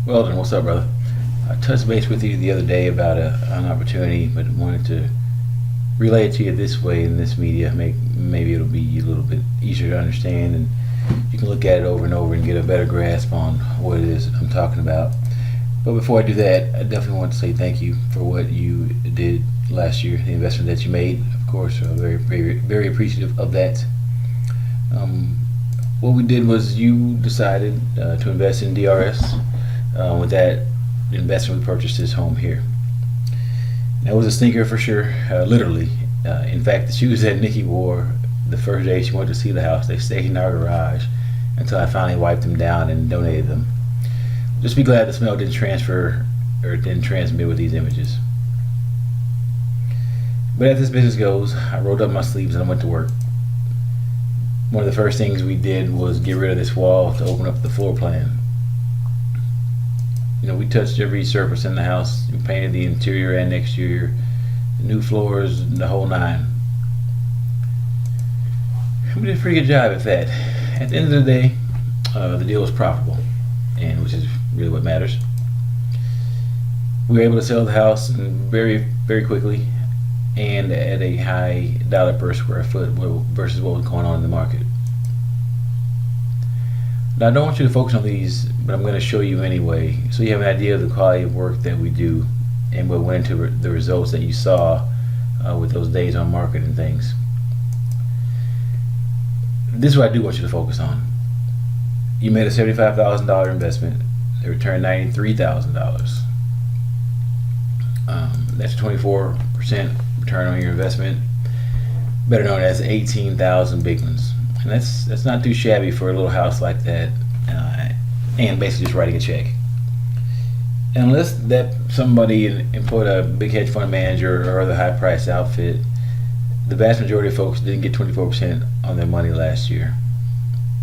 Weldon, what's up, brother? I touched base with you the other day about an opportunity, but wanted to relay it to you this way in this media. Maybe it'll be a little bit easier to understand, and you can look at it over and over and get a better grasp on what it is I'm talking about. But before I do that, I definitely want to say thank you for what you did last year, the investment that you made. Of course, very appreciative of that. Um, what we did was you decided to invest in DRS. With that investment, we purchased this home here. That was a stinker for sure, literally. In fact, the shoes that Nikki wore the first day she went to see the house, they stayed in our garage until I finally wiped them down and donated them. Just be glad the smell didn't transfer or didn't transmit with these images. But as this business goes, I rolled up my sleeves and I went to work. One of the first things we did was get rid of this wall to open up the floor plan. We touched every surface in the house. We painted the interior and exterior, the new floors, the whole nine. We did a pretty good job at that. At the end of the day, the deal was profitable, and which is really what matters. We were able to sell the house very quickly, and at a high dollar per square foot versus what was going on in the market. Now, I don't want you to focus on these, but I'm going to show you anyway, so you have an idea of the quality of work that we do and what went into the results that you saw with those days on market and things. This is what I do want you to focus on. You made a $75,000 investment. They returned $93,000. That's a 24% return on your investment, better known as 18,000 big ones. And that's not too shabby for a little house like that, and basically just writing a check. Unless that somebody employed a big hedge fund manager or other high price outfit, the vast majority of folks didn't get 24% on their money last year.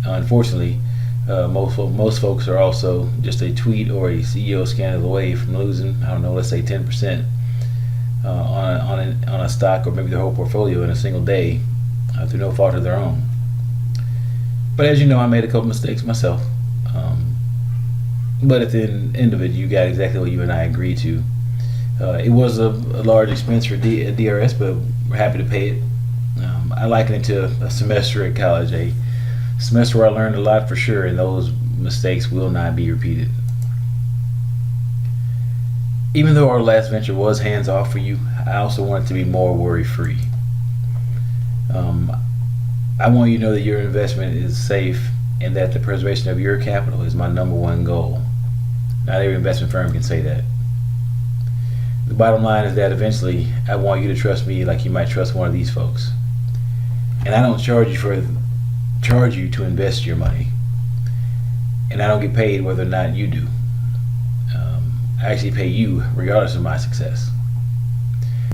Unfortunately, most folks are also just a tweet or a CEO scandal away from losing, I don't know, let's say 10% on a stock or maybe their whole portfolio in a single day through no fault of their own. But as you know, I made a couple mistakes myself. But at the end of it, you got exactly what you and I agreed to. It was a large expense for DRS, but we're happy to pay it. I liken it to a semester at college, a semester where I learned a lot for sure, and those mistakes will not be repeated. Even though our last venture was hands off for you, I also want it to be more worry free. I want you to know that your investment is safe and that the preservation of your capital is my number one goal. Not every investment firm can say that. The bottom line is that eventually I want you to trust me like you might trust one of these folks. And I don't charge you to invest your money. And I don't get paid whether or not you do. I actually pay you regardless of my success.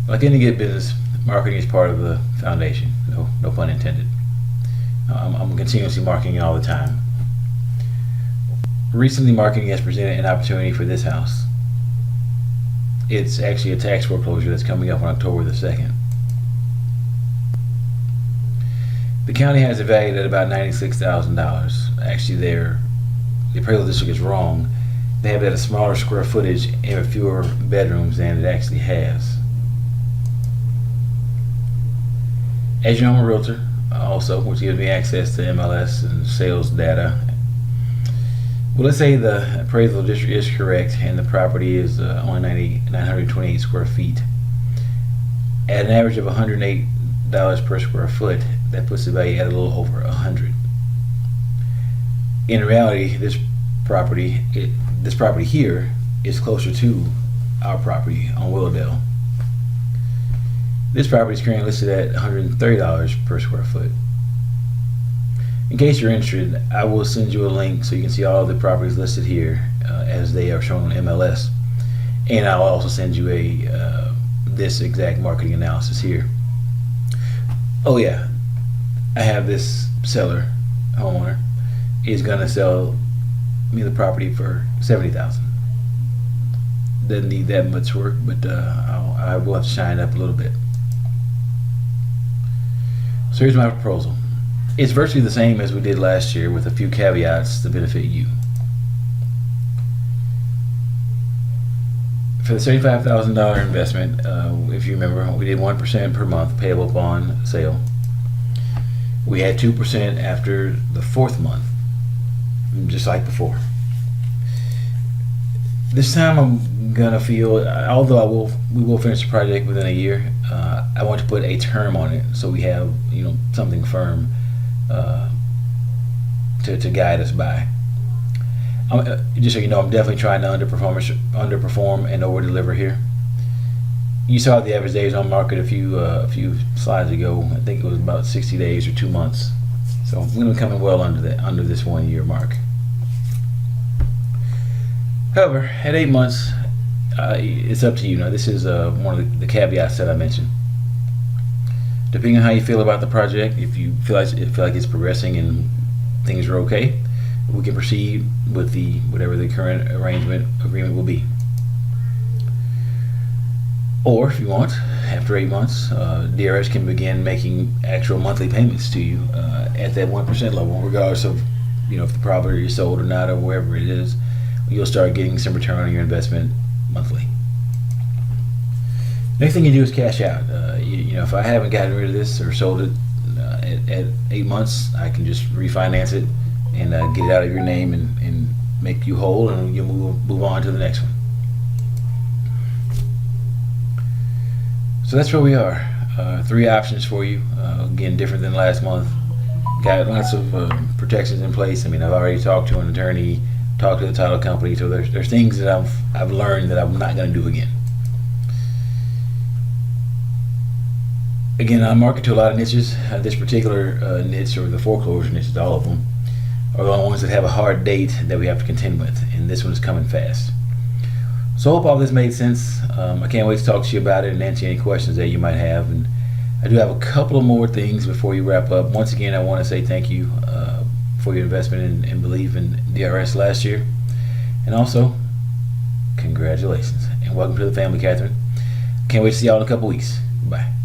Like any good business, marketing is part of the foundation. No pun intended. I'm continuously marketing all the time. Recently, marketing has presented an opportunity for this house. It's actually a tax foreclosure that's coming up on October the 2nd. The county has it valued at about $96,000. Actually, the appraisal district is wrong. They have it at a smaller square footage and with fewer bedrooms than it actually has. As you know, I'm a realtor also, which gives me access to MLS and sales data. Well, let's say the appraisal district is correct and the property is only 928 square feet. At an average of $108 per square foot, that puts the value at a little over 100. In reality, this property here is closer to our property on Willardale. This property is currently listed at $130 per square foot. In case you're interested, I will send you a link so you can see all of the properties listed here as they are shown on MLS. And I'll also send you this exact marketing analysis here. Oh yeah, I have this seller, homeowner, is gonna sell me the property for $70,000. Doesn't need that much work, but I will have to shine up a little bit. So here's my proposal. It's virtually the same as we did last year with a few caveats to benefit you. For the $75,000 investment, if you remember, we did 1% per month payable upon sale. We had 2% after the fourth month, just like before. This time I'm gonna feel, although we will finish the project within a year. I want to put a term on it so we have something firm to guide us by. Just so you know, I'm definitely trying to underperform and over deliver here. You saw the average days on market a few slides ago. I think it was about 60 days or 2 months. So I'm going to be coming well under this 1 year mark. However, at 8 months, it's up to you. Now, this is one of the caveats that I mentioned. Depending on how you feel about the project, if you feel like it's progressing and things are okay, we can proceed with whatever the current agreement will be. Or if you want, after 8 months, DRS can begin making actual monthly payments to you at that 1% level, regardless of if the property is sold or not, or wherever it is. You'll start getting some return on your investment monthly. Next thing you do is cash out. If I haven't gotten rid of this or sold it at 8 months, I can just refinance it and get it out of your name and make you whole, and you'll move on to the next one. So that's where we are. 3 options for you. Again, different than last month. Got lots of protections in place. I mean, I've already talked to an attorney, talked to the title company, so there's things that I've learned that I'm not going to do again. Again, I market to a lot of niches. This particular niche, or the foreclosure niche, all of them, are the only ones that have a hard date that we have to contend with, and this one is coming fast. So I hope all this made sense. I can't wait to talk to you about it and answer any questions that you might have. And I do have a couple of more things before you wrap up. Once again, I want to say thank you for your investment and belief in DRS last year. And also, congratulations and welcome to the family, Catherine. Can't wait to see y'all in a couple weeks. Bye.